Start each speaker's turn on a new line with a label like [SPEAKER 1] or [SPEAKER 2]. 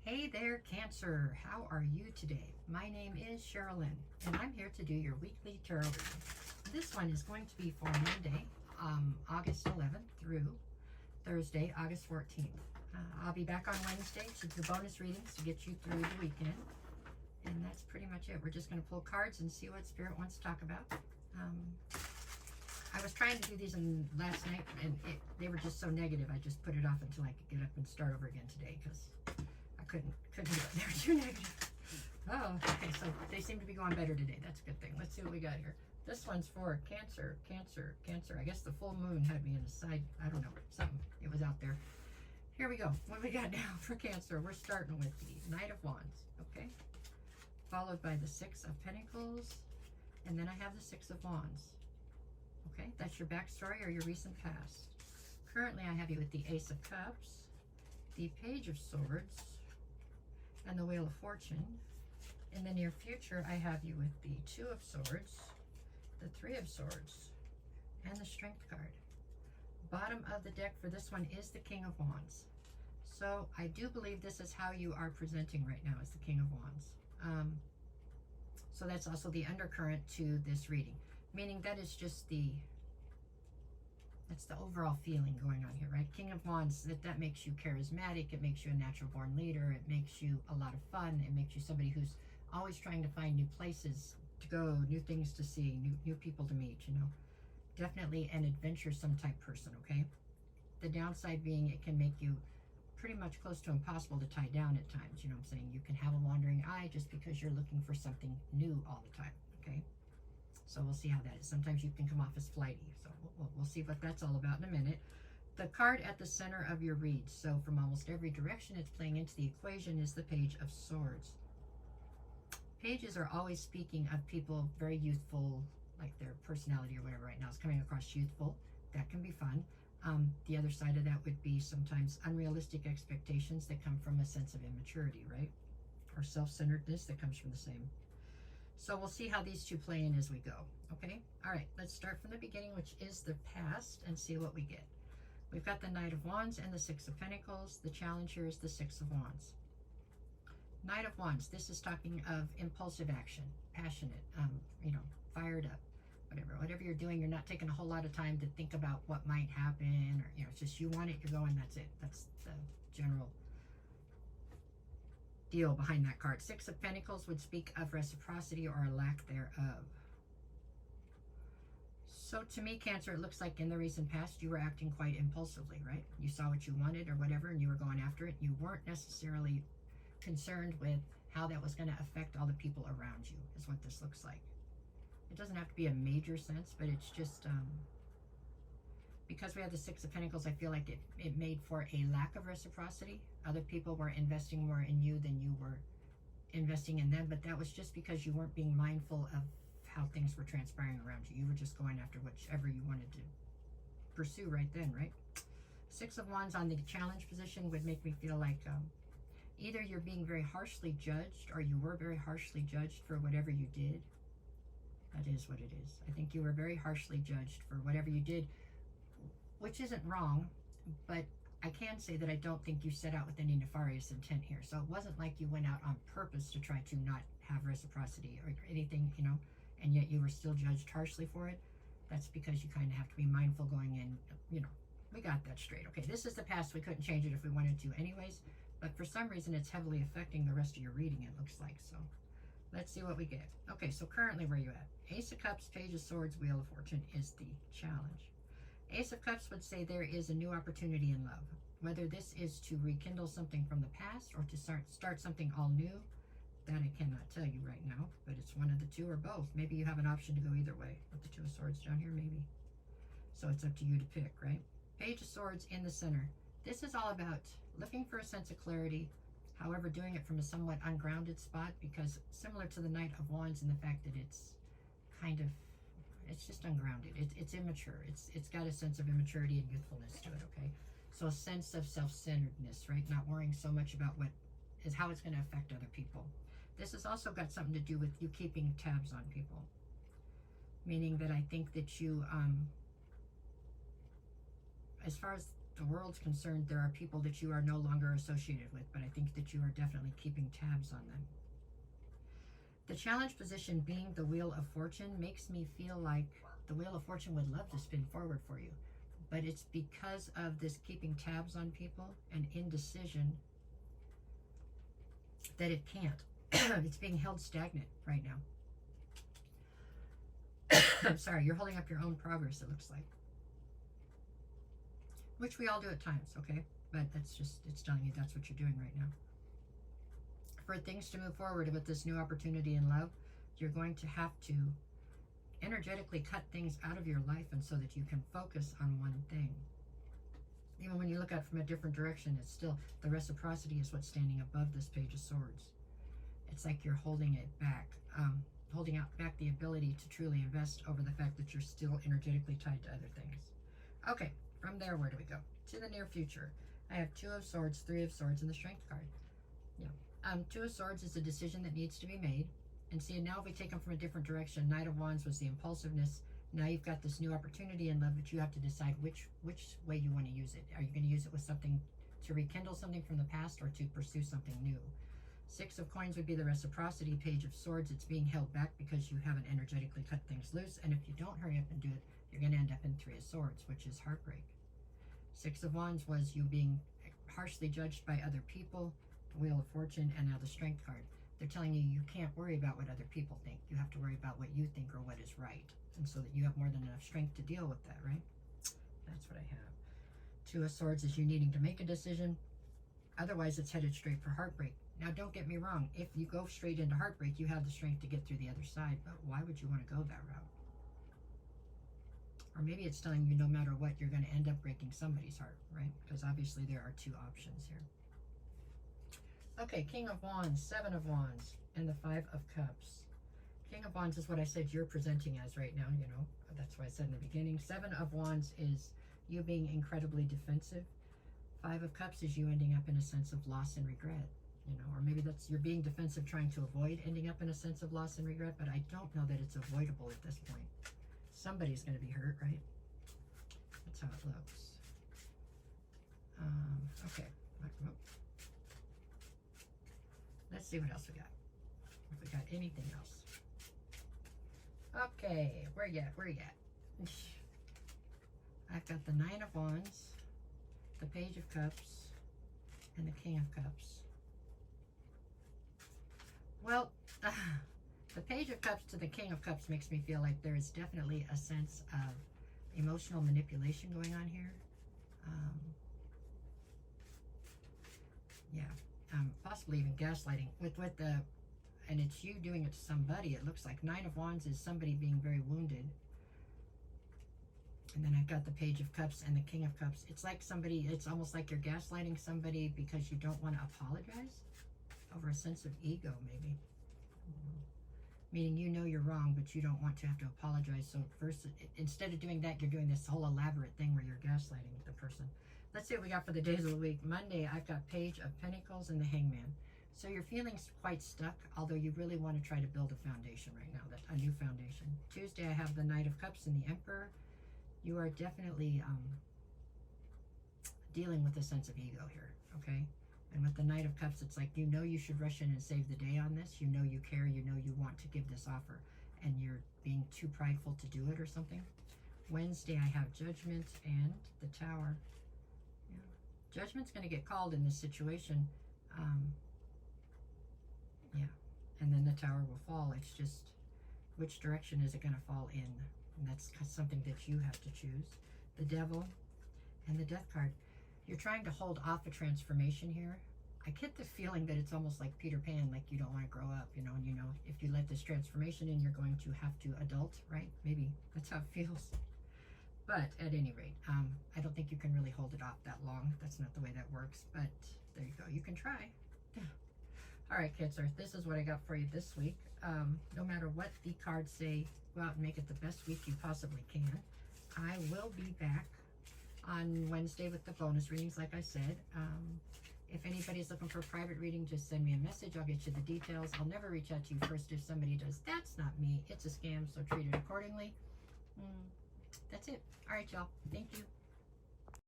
[SPEAKER 1] Hey there, Cancer. How are you today? My name is Sherilyn, and I'm here to do your weekly tarot reading. This one is going to be for Monday, August 11th through Thursday, August 14th. I'll be back on Wednesday to do bonus readings to get you through the weekend. And that's pretty much it. We're just going to pull cards and see what Spirit wants to talk about. I was trying to do these last night, and they were just so negative. I just put it off until I could get up and start over again today because I couldn't do it. They were too negative. Oh, okay. So they seem to be going better today. That's a good thing. Let's see what we got here. This one's for Cancer, Cancer, Cancer. I guess the full moon had me in a side. I don't know. Something. It was out there. Here we go. What we got now for Cancer? We're starting with the Knight of Wands. Okay. Followed by the Six of Pentacles. And then I have the Six of Wands. Okay, that's your backstory or your recent past. Currently, I have you with the Ace of Cups, the Page of Swords, and the Wheel of Fortune. In the near future, I have you with the Two of Swords, the Three of Swords, and the Strength card. Bottom of the deck for this one is the King of Wands. So I do believe this is how you are presenting right now as the King of Wands. So that's also the undercurrent to this reading. Meaning that is just that's the overall feeling going on here, right? King of Wands, that makes you charismatic. It makes you a natural born leader. It makes you a lot of fun. It makes you somebody who's always trying to find new places to go, new things to see, new people to meet, you know. Definitely an adventuresome type person, okay? The downside being it can make you pretty much close to impossible to tie down at times, you know what I'm saying? You can have a wandering eye just because you're looking for something new all the time, okay? So we'll see how that is. Sometimes you can come off as flighty. So we'll see what that's all about in a minute. The card at the center of your read, so from almost every direction it's playing into the equation, is the Page of Swords. Pages are always speaking of people very youthful, like their personality or whatever right now is coming across youthful. That can be fun. The other side of that would be sometimes unrealistic expectations that come from a sense of immaturity, right? Or self-centeredness that comes from the same. So we'll see how these two play in as we go, okay? All right, let's start from the beginning, which is the past, and see what we get. We've got the Knight of Wands and the Six of Pentacles. The challenge here is the Six of Wands. Knight of Wands, this is talking of impulsive action, passionate, you know, fired up, whatever you're doing, you're not taking a whole lot of time to think about what might happen, or, you know, it's just you want it, you're going, that's it. That's the general deal behind that card. Six of Pentacles would speak of reciprocity or a lack thereof. So to me, Cancer, it looks like in the recent past you were acting quite impulsively, right? You saw what you wanted or whatever and you were going after it. You weren't necessarily concerned with how that was going to affect all the people around you, is what this looks like. It doesn't have to be a major sense, but it's just because we have the Six of Pentacles, I feel like it made for a lack of reciprocity. Other people were investing more in you than you were investing in them, but that was just because you weren't being mindful of how things were transpiring around you. You were just going after whichever you wanted to pursue right then, right? Six of Wands on the challenge position would make me feel like either you're being very harshly judged, or you were very harshly judged for whatever you did. That is what it is. I think you were very harshly judged for whatever you did, which isn't wrong, but I can say that I don't think you set out with any nefarious intent here. So it wasn't like you went out on purpose to try to not have reciprocity or anything, you know, and yet you were still judged harshly for it. That's because you kind of have to be mindful going in, you know, we got that straight. Okay, this is the past. We couldn't change it if we wanted to anyways, but for some reason it's heavily affecting the rest of your reading, it looks like. So let's see what we get. Okay, so currently where you at? Ace of Cups, Page of Swords, Wheel of Fortune is the challenge. Ace of Cups would say there is a new opportunity in love. Whether this is to rekindle something from the past or to start something all new, that I cannot tell you right now, but it's one of the two or both. Maybe you have an option to go either way. With the Two of Swords down here, maybe. So it's up to you to pick, right? Page of Swords in the center. This is all about looking for a sense of clarity, however, doing it from a somewhat ungrounded spot, because similar to the Knight of Wands in the fact that it's kind of, it's just ungrounded. It's immature. It's got a sense of immaturity and youthfulness to it, okay? So a sense of self-centeredness, right? Not worrying so much about how it's going to affect other people. This has also got something to do with you keeping tabs on people. Meaning that I think that you, as far as the world's concerned, there are people that you are no longer associated with, but I think that you are definitely keeping tabs on them. The challenge position being the Wheel of Fortune makes me feel like the Wheel of Fortune would love to spin forward for you, but it's because of this keeping tabs on people and indecision that it can't. It's being held stagnant right now. I'm sorry, you're holding up your own progress, it looks like. Which we all do at times, okay? But that's just, it's telling you that's what you're doing right now. For things to move forward with this new opportunity in love, you're going to have to energetically cut things out of your life, and so that you can focus on one thing. Even when you look at it from a different direction, it's still, the reciprocity is what's standing above this Page of Swords. It's like you're holding it back, holding out back the ability to truly invest over the fact that you're still energetically tied to other things. Okay, from there, where do we go? To the near future. I have Two of Swords, Three of Swords, and the Strength card. Yeah. Two of Swords is a decision that needs to be made. And see, now if we take them from a different direction, Knight of Wands was the impulsiveness. Now you've got this new opportunity in love, but you have to decide which way you want to use it. Are you going to use it with something to rekindle something from the past, or to pursue something new? Six of Coins would be the reciprocity. Page of Swords, it's being held back because you haven't energetically cut things loose. And if you don't hurry up and do it, you're going to end up in Three of Swords, which is heartbreak. Six of Wands was you being harshly judged by other people. The Wheel of Fortune, and now the Strength card. They're telling you you can't worry about what other people think. You have to worry about what you think or what is right. And so that you have more than enough strength to deal with that, right? That's what I have. Two of Swords is you needing to make a decision. Otherwise, it's headed straight for heartbreak. Now, don't get me wrong. If you go straight into heartbreak, you have the strength to get through the other side. But why would you want to go that route? Or maybe it's telling you no matter what, you're going to end up breaking somebody's heart, right? Because obviously there are two options here. Okay, King of Wands, Seven of Wands, and the Five of Cups. King of Wands is what I said you're presenting as right now, you know. That's what I said in the beginning. Seven of Wands is you being incredibly defensive. Five of Cups is you ending up in a sense of loss and regret, you know. Or maybe that's you're being defensive trying to avoid ending up in a sense of loss and regret, but I don't know that it's avoidable at this point. Somebody's going to be hurt, right? That's how it looks. Okay. Let's see what else we got. If we got anything else. Okay, where you at? Where you at? I've got the Nine of Wands, the Page of Cups, and the King of Cups. Well, the Page of Cups to the King of Cups makes me feel like there is definitely a sense of emotional manipulation going on here. Yeah. Possibly even gaslighting with the, and it's you doing it to somebody. It looks like Nine of Wands is somebody being very wounded, and then I've got the Page of Cups and the King of Cups. It's like somebody, it's almost like you're gaslighting somebody because you don't want to apologize over a sense of ego, maybe. Meaning you know you're wrong, but you don't want to have to apologize. So first, instead of doing that, you're doing this whole elaborate thing where you're gaslighting the person. Let's see what we got for the days of the week. Monday, I've got Page of Pentacles and the Hangman. So you're feeling quite stuck, although you really want to try to build a foundation right now, a new foundation. Tuesday, I have the Knight of Cups and the Emperor. You are definitely dealing with a sense of ego here, okay? And with the Knight of Cups, it's like you know you should rush in and save the day on this. You know you care. You know you want to give this offer. And you're being too prideful to do it or something. Wednesday, I have Judgment and the Tower. Judgment's going to get called in this situation. Yeah. And then the Tower will fall. It's just, which direction is it going to fall in? And that's something that you have to choose. The Devil and the Death card. You're trying to hold off a transformation here. I get the feeling that it's almost like Peter Pan, like you don't want to grow up, you know, and you know, if you let this transformation in, you're going to have to adult, right? Maybe that's how it feels. But at any rate, I don't think you can really hold it off that long. That's not the way that works, but there you go. You can try. All right, Cancer, this is what I got for you this week. No matter what the cards say, go out and make it the best week you possibly can. I will be back on Wednesday with the bonus readings, like I said. If anybody's looking for a private reading, just send me a message. I'll get you the details. I'll never reach out to you first if somebody does. That's not me. It's a scam, so treat it accordingly. That's it. All right, y'all. Thank you.